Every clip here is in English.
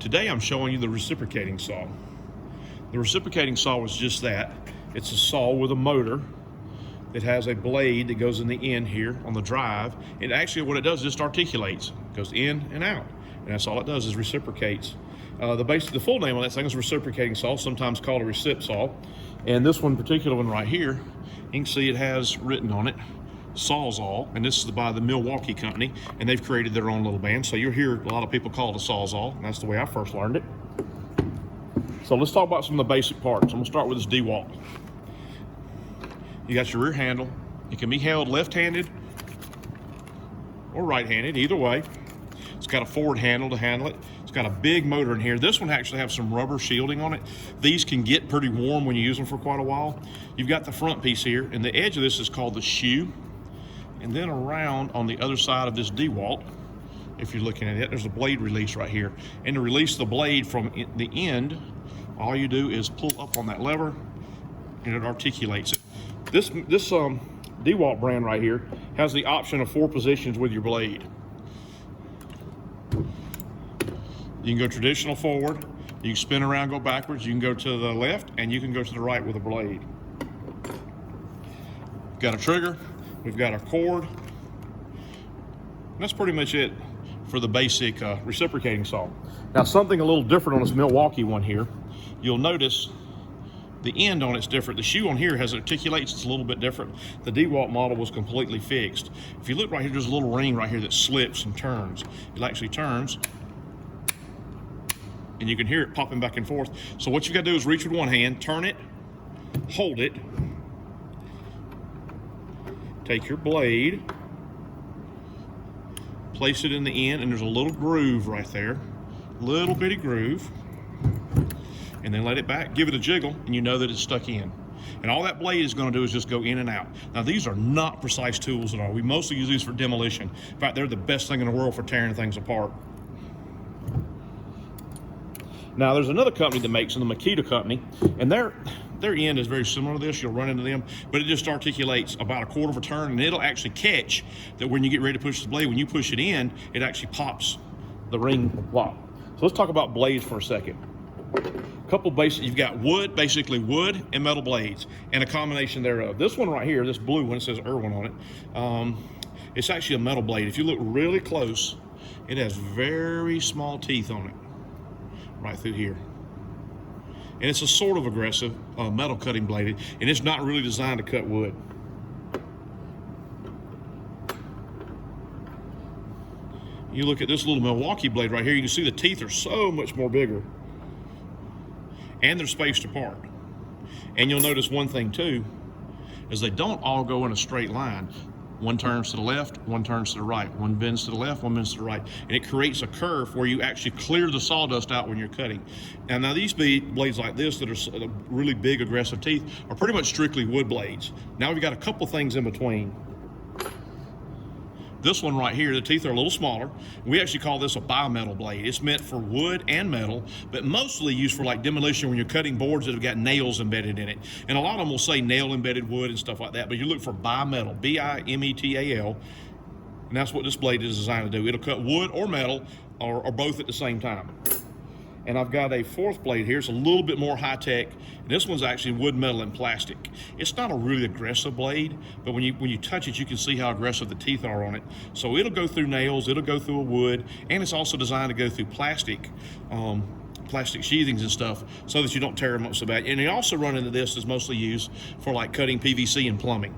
Today I'm showing you the reciprocating saw. The reciprocating saw is just that. It's a saw with a motor that has a blade that goes in the end here on the drive. And actually what it does is just articulates. It goes in and out. And that's all it does is reciprocates. The full name on that thing is reciprocating saw, sometimes called a recip saw. And this one particular one right here, you can see it has written on it, Sawzall, and this is by the Milwaukee company, and they've created their own little band. So you'll hear a lot of people call it a Sawzall, and that's the way I first learned it. So let's talk about some of the basic parts. I'm gonna start with this dewalt. You got your rear handle. It can be held left-handed or right-handed, either way. It's got a forward handle to handle it. It's got a big motor in here. This one actually has some rubber shielding on it. These can get pretty warm when you use them for quite a while. You've got the front piece here, and the edge of this is called the shoe. And then around on the other side of this dewalt, if you're looking at it, there's a blade release right here. And to release the blade from the end, all you do is pull up on that lever and it articulates it. This dewalt brand right here has the option of 4 positions with your blade. You can go traditional forward, you can spin around, go backwards, you can go to the left, and you can go to the right with a blade. Got a trigger. We've got our cord. And that's pretty much it for the basic reciprocating saw. Now something a little different on this Milwaukee one here. You'll notice the end on it's different. The shoe on here has articulates, it's a little bit different. The dewalt model was completely fixed. If you look right here, there's a little ring right here that slips and turns. It actually turns, and you can hear it popping back and forth. So what you gotta do is reach with one hand, turn it, hold it, take your blade, place it in the end, and there's a little groove right there, little bitty groove, and then let it back, give it a jiggle, and you know that it's stuck in. And all that blade is going to do is just go in and out. Now these are not precise tools at all. We mostly use these for demolition. In fact, they're the best thing in the world for tearing things apart. Now there's another company that makes them, the Makita company, and their end is very similar to this. You'll run into them, but it just articulates about a quarter of a turn, and it'll actually catch that when you get ready to push the blade, when you push it in, it actually pops the ring lock. So let's talk about blades for a second. A couple basic, you've got wood, basically wood and metal blades, and a combination thereof. This one right here, this blue one, it says Irwin on it. It's actually a metal blade. If you look really close, it has very small teeth on it, right through here. And it's a sort of aggressive metal cutting blade, and it's not really designed to cut wood. You look at this little Milwaukee blade right here, you can see the teeth are so much more bigger, and they're spaced apart. And you'll notice one thing too, is they don't all go in a straight line. One turns to the left, one turns to the right. One bends to the left, one bends to the right. And it creates a curve where you actually clear the sawdust out when you're cutting. And now these blades like this that are really big, aggressive teeth are pretty much strictly wood blades. Now we've got a couple things in between. This one right here, the teeth are a little smaller. We actually call this a bimetal blade. It's meant for wood and metal, but mostly used for like demolition when you're cutting boards that have got nails embedded in it. And a lot of them will say nail embedded wood and stuff like that, but you look for bimetal, B-I-M-E-T-A-L, and that's what this blade is designed to do. It'll cut wood or metal or both at the same time. And I've got a fourth blade here. It's a little bit more high-tech. This one's actually wood, metal, and plastic. It's not a really aggressive blade, but when you touch it, you can see how aggressive the teeth are on it. So it'll go through nails, it'll go through a wood, and it's also designed to go through plastic sheathings and stuff so that you don't tear them up so bad. And you also run into this is mostly used for like cutting PVC and plumbing.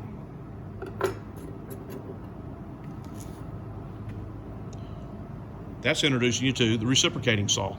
That's introducing you to the reciprocating saw.